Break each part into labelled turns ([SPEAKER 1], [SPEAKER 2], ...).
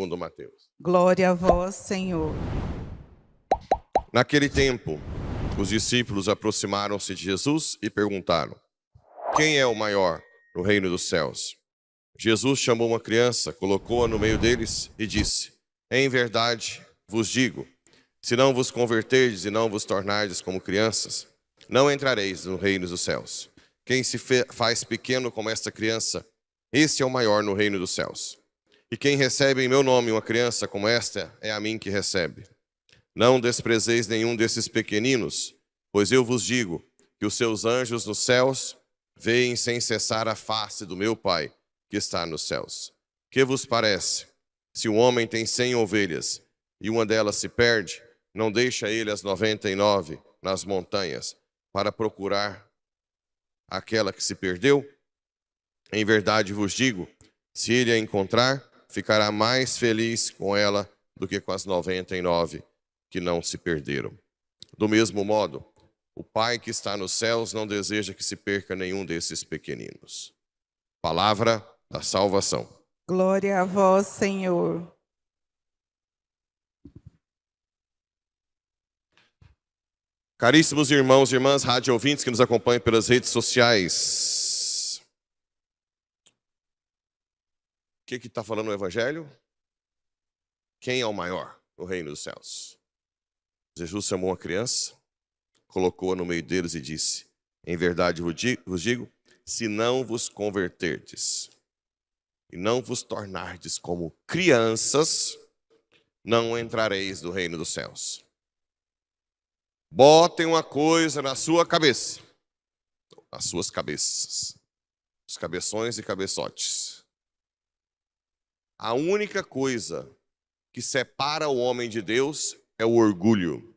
[SPEAKER 1] segundo Mateus.
[SPEAKER 2] Glória a vós, Senhor.
[SPEAKER 1] Naquele tempo, os discípulos aproximaram-se de Jesus e perguntaram: quem é o maior no reino dos céus? Jesus chamou uma criança, colocou-a no meio deles e disse: em verdade vos digo, se não vos converterdes e não vos tornardes como crianças, não entrareis no reino dos céus. Quem se faz pequeno como esta criança, esse é o maior no reino dos céus. E quem recebe em meu nome uma criança como esta, é a mim que recebe. Não desprezeis nenhum desses pequeninos, pois eu vos digo que os seus anjos nos céus veem sem cessar a face do meu Pai que está nos céus. Que vos parece? Se um homem tem 100 ovelhas e uma delas se perde, não deixa ele as 99 nas montanhas para procurar aquela que se perdeu? Em verdade vos digo, se ele a encontrar, ficará mais feliz com ela do que com as 99 que não se perderam. Do mesmo modo, o Pai que está nos céus não deseja que se perca nenhum desses pequeninos. Palavra da salvação.
[SPEAKER 2] Glória a vós, Senhor.
[SPEAKER 1] Caríssimos irmãos e irmãs, rádio ouvintes que nos acompanham pelas redes sociais. O que está falando o Evangelho? Quem é o maior no reino dos céus? Jesus chamou uma criança, colocou-a no meio deles e disse: em verdade vos digo, se não vos converterdes e não vos tornardes como crianças, não entrareis no reino dos céus. Botem uma coisa na sua cabeça, nas suas cabeças, os cabeções e cabeçotes. A única coisa que separa o homem de Deus é o orgulho,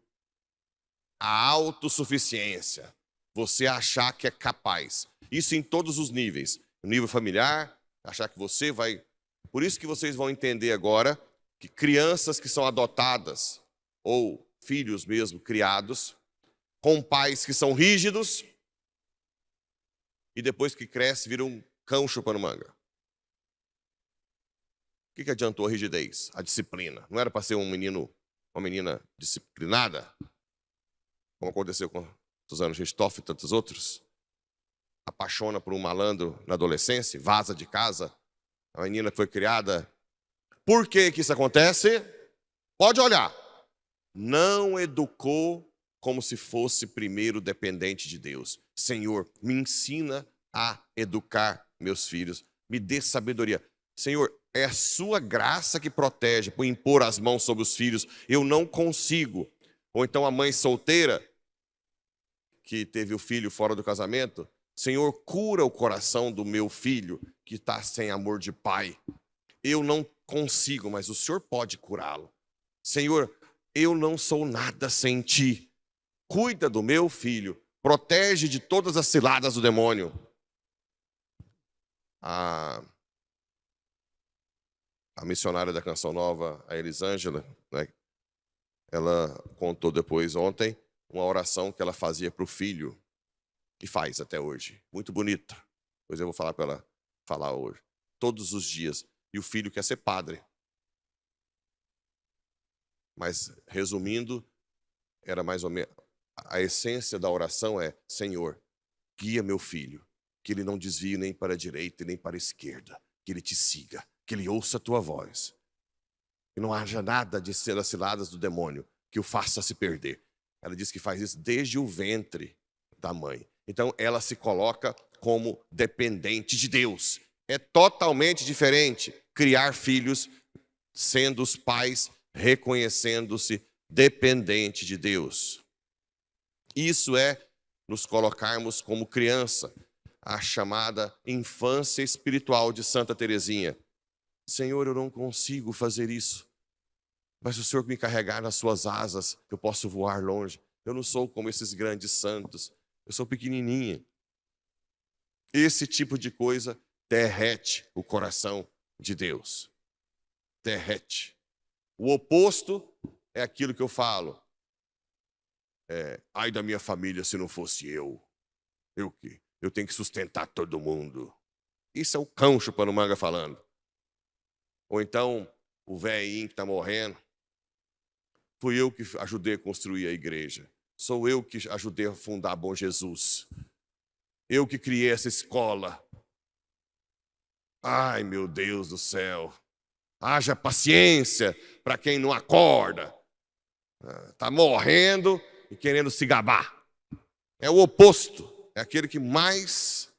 [SPEAKER 1] a autossuficiência, você achar que é capaz. Isso em todos os níveis. No nível familiar, achar que você vai... Por isso que vocês vão entender agora que crianças que são adotadas, ou filhos mesmo criados, com pais que são rígidos, e depois que cresce, viram um cão chupando manga. O que adiantou a rigidez? A disciplina. Não era para ser um menino, uma menina disciplinada? Como aconteceu com Suzano Richthofen e tantos outros? Apaixona por um malandro na adolescência, vaza de casa. A menina que foi criada. Por que isso acontece? Pode olhar. Não educou como se fosse primeiro dependente de Deus. Senhor, me ensina a educar meus filhos. Me dê sabedoria. Senhor, é a sua graça que protege por impor as mãos sobre os filhos. Eu não consigo. Ou então a mãe solteira, que teve o filho fora do casamento. Senhor, cura o coração do meu filho que está sem amor de pai. Eu não consigo, mas o Senhor pode curá-lo. Senhor, eu não sou nada sem ti. Cuida do meu filho. Protege de todas as ciladas do demônio. A missionária da Canção Nova, a Elisângela, né, ela contou depois ontem uma oração que ela fazia para o filho, que faz até hoje. Muito bonita. Pois eu vou falar para ela falar hoje. Todos os dias. E o filho quer ser padre. Mas, resumindo, era mais ou menos... A essência da oração é: Senhor, guia meu filho, que ele não desvie nem para a direita nem para a esquerda, que ele te siga, que ele ouça a tua voz. Que não haja nada de ser as ciladas do demônio que o faça se perder. Ela diz que faz isso desde o ventre da mãe. Então, ela se coloca como dependente de Deus. É totalmente diferente criar filhos sendo os pais reconhecendo-se dependente de Deus. Isso é nos colocarmos como criança, a chamada infância espiritual de Santa Teresinha. Senhor, eu não consigo fazer isso, mas o Senhor me carregar nas suas asas, eu posso voar longe. Eu não sou como esses grandes santos, eu sou pequenininha. Esse tipo de coisa derrete o coração de Deus. Derrete. O oposto é aquilo que eu falo. Ai da minha família se não fosse eu. Eu o quê? Eu tenho que sustentar todo mundo. Isso é o cão chupando manga falando. Ou então, o velhinho que está morrendo. Fui eu que ajudei a construir a igreja. Sou eu que ajudei a fundar Bom Jesus. Eu que criei essa escola. Ai, meu Deus do céu. Haja paciência para quem não acorda. Está morrendo e querendo se gabar. É o oposto. É aquele que mais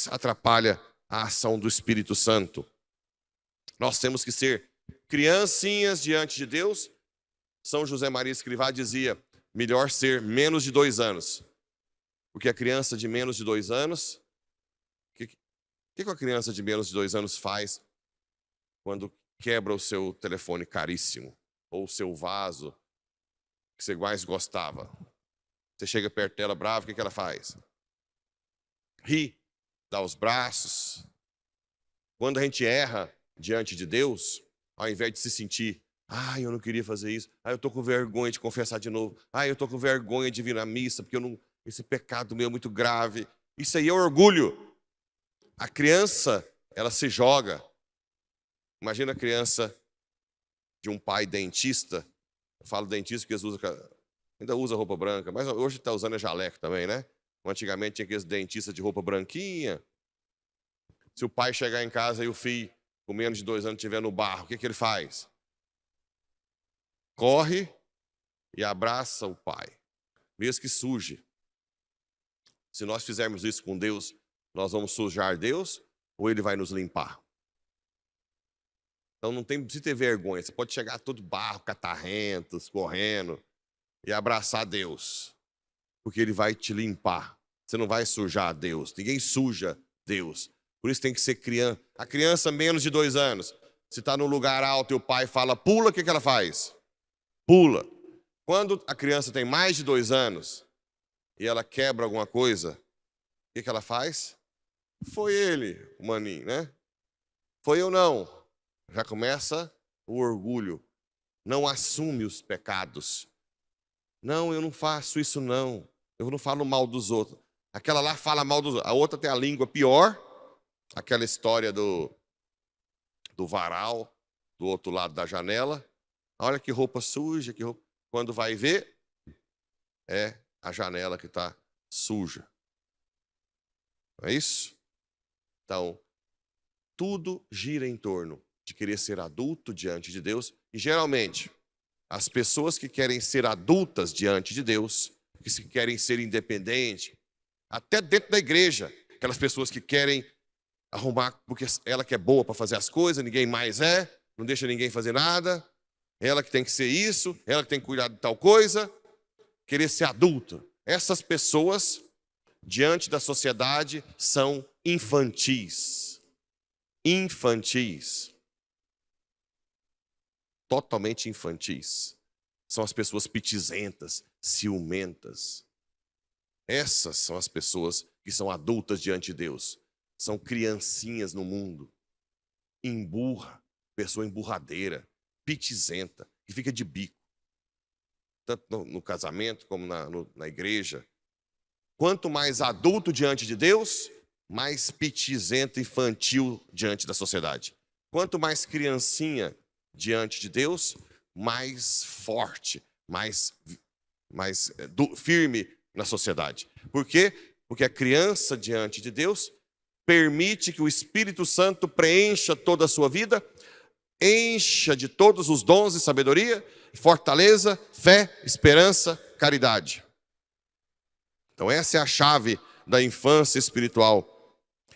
[SPEAKER 1] atrapalha a ação do Espírito Santo. Nós temos que ser criancinhas diante de Deus. São José Maria Escrivá dizia, melhor ser menos de 2 anos. Porque a criança de menos de 2 anos, o que a criança de menos de 2 anos faz quando quebra o seu telefone caríssimo? Ou o seu vaso que você mais gostava? Você chega perto dela brava, o que ela faz? Ri, dá os braços. Quando a gente erra diante de Deus, ao invés de se sentir, eu não queria fazer isso, eu estou com vergonha de confessar de novo, eu estou com vergonha de vir na missa, porque esse pecado meu é muito grave. Isso aí é orgulho. A criança, ela se joga. Imagina a criança de um pai dentista. Eu falo dentista porque ainda usa roupa branca, mas hoje está usando jaleco também, né? Antigamente tinha aqueles dentistas de roupa branquinha. Se o pai chegar em casa e o filho com menos de 2 anos estiver no barro, o que ele faz? Corre e abraça o pai, mesmo que suje. Se nós fizermos isso com Deus, nós vamos sujar Deus ou Ele vai nos limpar? Então não precisa ter vergonha. Você pode chegar todo barro, catarrentos, correndo e abraçar Deus, porque Ele vai te limpar. Você não vai sujar Deus. Ninguém suja Deus. Por isso tem que ser criança. A criança menos de 2 anos, se está num lugar alto e o pai fala pula, o que ela faz? Pula. Quando a criança tem mais de 2 anos e ela quebra alguma coisa, o que ela faz? Foi ele, o maninho, né? Foi eu não. Já começa o orgulho. Não assume os pecados. Não, eu não faço isso não. Eu não falo mal dos outros. Aquela lá fala mal dos outros. A outra tem a língua pior. Aquela história do varal, do outro lado da janela. Olha que roupa suja, que roupa. Quando vai ver, é a janela que está suja. Não é isso? Então, tudo gira em torno de querer ser adulto diante de Deus. E geralmente, as pessoas que querem ser adultas diante de Deus, que querem ser independentes, até dentro da igreja, aquelas pessoas que querem arrumar, porque ela que é boa para fazer as coisas, ninguém mais é, não deixa ninguém fazer nada, ela que tem que ser isso, ela que tem que cuidar de tal coisa, querer ser adulta. Essas pessoas, diante da sociedade, são infantis. Infantis. Totalmente infantis. São as pessoas pitizentas, ciumentas. Essas são as pessoas que são adultas diante de Deus. São criancinhas no mundo. Emburra, pessoa emburradeira, pitizenta, que fica de bico. Tanto no casamento como na igreja. Quanto mais adulto diante de Deus, mais pitizento, infantil diante da sociedade. Quanto mais criancinha diante de Deus, mais forte, mais firme na sociedade. Por quê? Porque a criança diante de Deus permite que o Espírito Santo preencha toda a sua vida, encha de todos os dons e sabedoria, fortaleza, fé, esperança, caridade. Então essa é a chave da infância espiritual.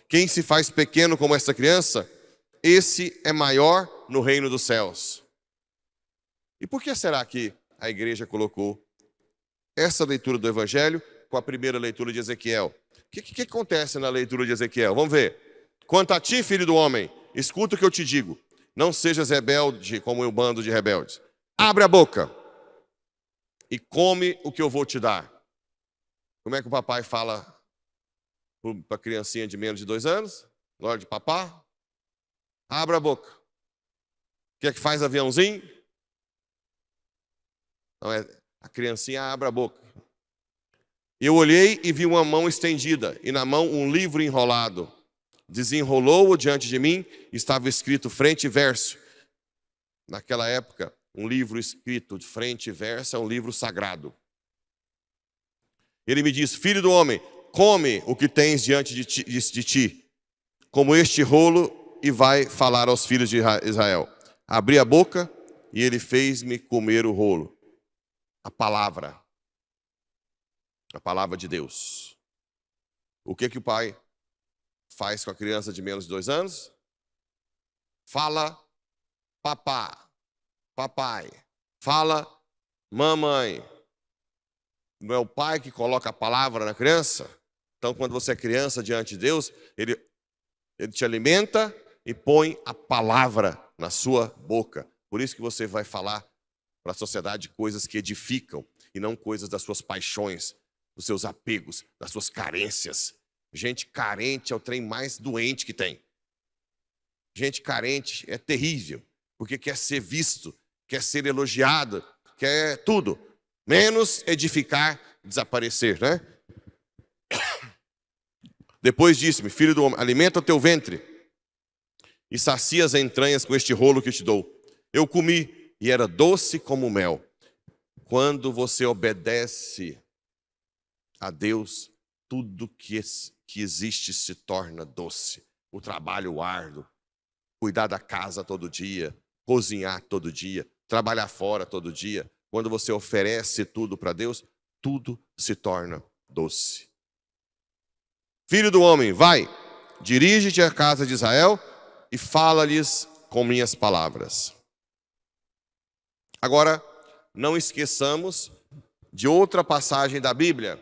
[SPEAKER 1] Quem se faz pequeno como essa criança, esse é maior no reino dos céus. E por que será que a igreja colocou essa leitura do Evangelho com a primeira leitura de Ezequiel? O que acontece na leitura de Ezequiel? Vamos ver. Quanto a ti, filho do homem, escuta o que eu te digo. Não sejas rebelde como o bando de rebeldes. Abre a boca e come o que eu vou te dar. Como é que o papai fala para a criancinha de menos de 2 anos? Na hora de papá? Abra a boca. O que é que faz aviãozinho? Não, a criancinha abre a boca. Eu olhei e vi uma mão estendida, e na mão um livro enrolado. Desenrolou-o diante de mim, estava escrito frente e verso. naquela época, um livro escrito de frente e verso é um livro sagrado. Ele me diz: filho do homem, come o que tens diante de ti, como este rolo, e vai falar aos filhos de Israel. Abri a boca e ele fez-me comer o rolo. A palavra de Deus. O que o pai faz com a criança de menos de 2 anos? Fala papá, papai. Fala mamãe. Não é o pai que coloca a palavra na criança? Então, quando você é criança diante de Deus, ele te alimenta e põe a palavra na sua boca. Por isso que você vai falar para a sociedade coisas que edificam e não coisas das suas paixões, dos seus apegos, das suas carências. Gente carente é o trem mais doente que tem. Gente carente é terrível, porque quer ser visto, quer ser elogiado, quer tudo, menos edificar, desaparecer, né? Depois disse-me: filho do homem, alimenta o teu ventre e sacia as entranhas com este rolo que te dou. Eu comi e era doce como mel. Quando você obedece a Deus, tudo que existe se torna doce. O trabalho árduo, cuidar da casa todo dia, cozinhar todo dia, trabalhar fora todo dia. Quando você oferece tudo para Deus, tudo se torna doce. Filho do homem, vai, dirige-te à casa de Israel e fala-lhes com minhas palavras. Agora, não esqueçamos de outra passagem da Bíblia,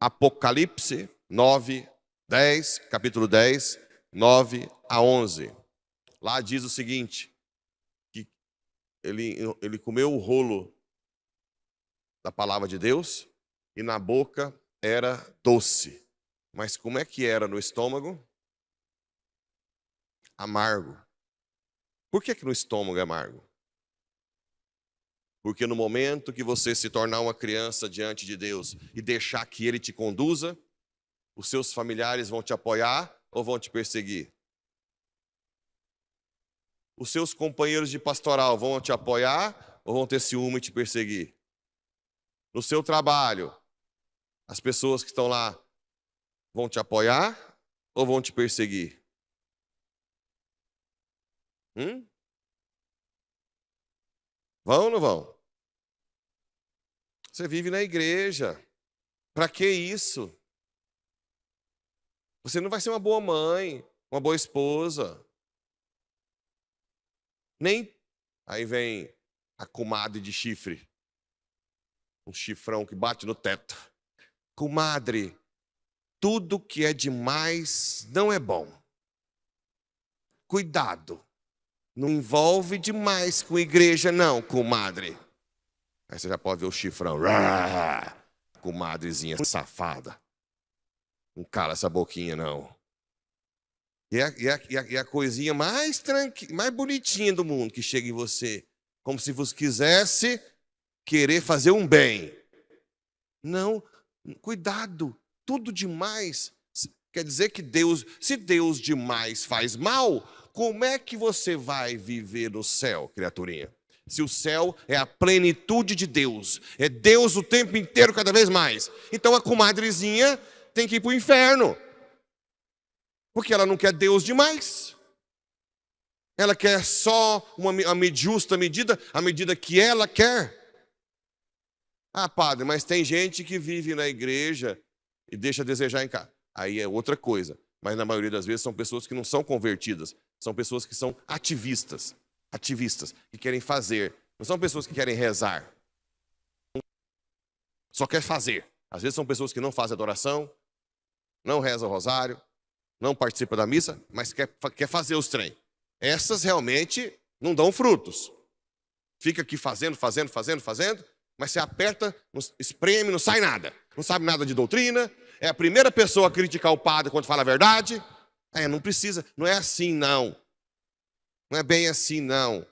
[SPEAKER 1] Apocalipse 9, 10, capítulo 10, 9 a 11. Lá diz o seguinte, que ele comeu o rolo da palavra de Deus e na boca era doce. Mas como é que era no estômago? Amargo. Por que no estômago é amargo? Porque no momento que você se tornar uma criança diante de Deus e deixar que Ele te conduza, os seus familiares vão te apoiar ou vão te perseguir? Os seus companheiros de pastoral vão te apoiar ou vão ter ciúme e te perseguir? No seu trabalho, as pessoas que estão lá vão te apoiar ou vão te perseguir? Vão ou não vão? Você vive na igreja. Para que isso? Você não vai ser uma boa mãe, uma boa esposa. Nem. Aí vem a comadre de chifre. Um chifrão que bate no teto. Comadre, tudo que é demais não é bom. Cuidado. Não envolve demais com igreja, não, comadre. Aí você já pode ver o chifrão. Comadrezinha safada. Não cala essa boquinha, não. E a coisinha mais mais bonitinha do mundo que chega em você. Como se você quisesse querer fazer um bem. Não, cuidado. Tudo demais. Quer dizer que se Deus demais faz mal, como é que você vai viver no céu, criaturinha? Se o céu é a plenitude de Deus, é Deus o tempo inteiro, cada vez mais. Então a comadrezinha tem que ir para o inferno. Porque ela não quer Deus demais. Ela quer só uma justa medida, a medida que ela quer. Ah, padre, mas tem gente que vive na igreja e deixa a desejar em casa. Aí é outra coisa. Mas na maioria das vezes são pessoas que não são convertidas. São pessoas que são ativistas, que querem fazer. Não são pessoas que querem rezar. Só quer fazer. Às vezes são pessoas que não fazem adoração, não rezam o rosário, não participam da missa, mas quer fazer os trem. Essas realmente não dão frutos. Fica aqui fazendo, mas você aperta, espreme, não sai nada. Não sabe nada de doutrina, é a primeira pessoa a criticar o padre quando fala a verdade. Não precisa, não é assim não. Não é bem assim não.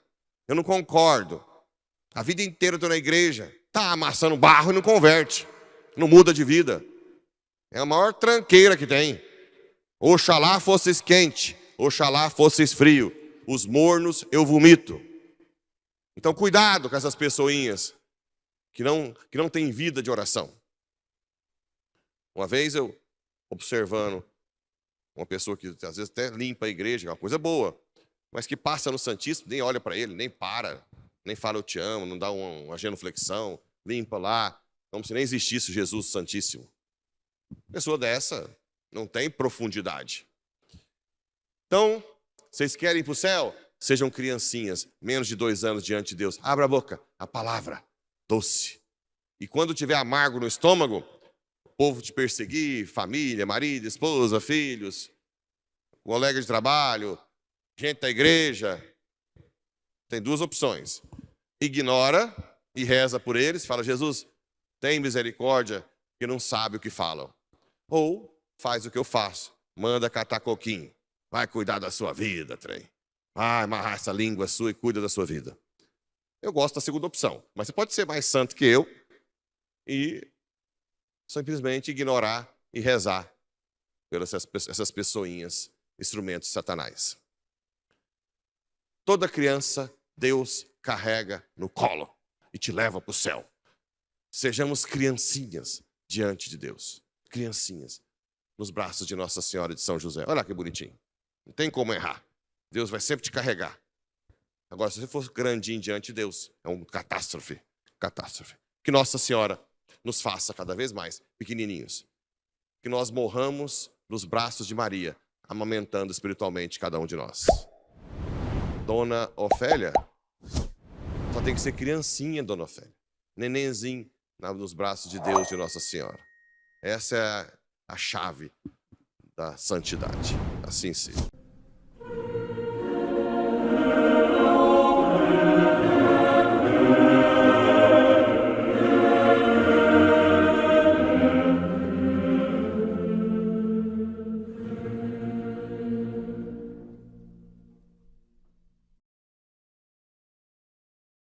[SPEAKER 1] Eu não concordo. A vida inteira eu estou na igreja, está amassando barro e não converte. Não muda de vida. É a maior tranqueira que tem. Oxalá fosses quente, oxalá fosses frio. Os mornos eu vomito. Então, cuidado com essas pessoinhas que não têm vida de oração. Uma vez eu, observando uma pessoa que às vezes até limpa a igreja, que é uma coisa boa, mas que passa no Santíssimo, nem olha para ele, nem para, nem fala eu te amo, não dá uma genuflexão, limpa lá, como se nem existisse Jesus Santíssimo. Pessoa dessa não tem profundidade. Então, vocês querem ir para o céu? Sejam criancinhas, menos de 2 anos diante de Deus. Abra a boca, a palavra, doce. E quando tiver amargo no estômago, o povo te perseguir, família, marido, esposa, filhos, colega de trabalho, gente da igreja, tem 2 opções. Ignora e reza por eles, fala, Jesus, tem misericórdia, que não sabe o que falam. Ou faz o que eu faço, manda catar coquinho, vai cuidar da sua vida, trem. Vai amarrar essa língua sua e cuida da sua vida. Eu gosto da segunda opção, mas você pode ser mais santo que eu e simplesmente ignorar e rezar pelas essas pessoinhas, instrumentos de Satanás. Toda criança, Deus carrega no colo e te leva para o céu. Sejamos criancinhas diante de Deus. Criancinhas nos braços de Nossa Senhora de São José. Olha que bonitinho. Não tem como errar. Deus vai sempre te carregar. Agora, se você for grandinho diante de Deus, é uma catástrofe. Catástrofe. Que Nossa Senhora nos faça cada vez mais pequenininhos. Que nós morramos nos braços de Maria, amamentando espiritualmente cada um de nós. Dona Ofélia, só tem que ser criancinha, Dona Ofélia. Nenenzinho nos braços de Deus, de Nossa Senhora. Essa é a chave da santidade. Assim seja.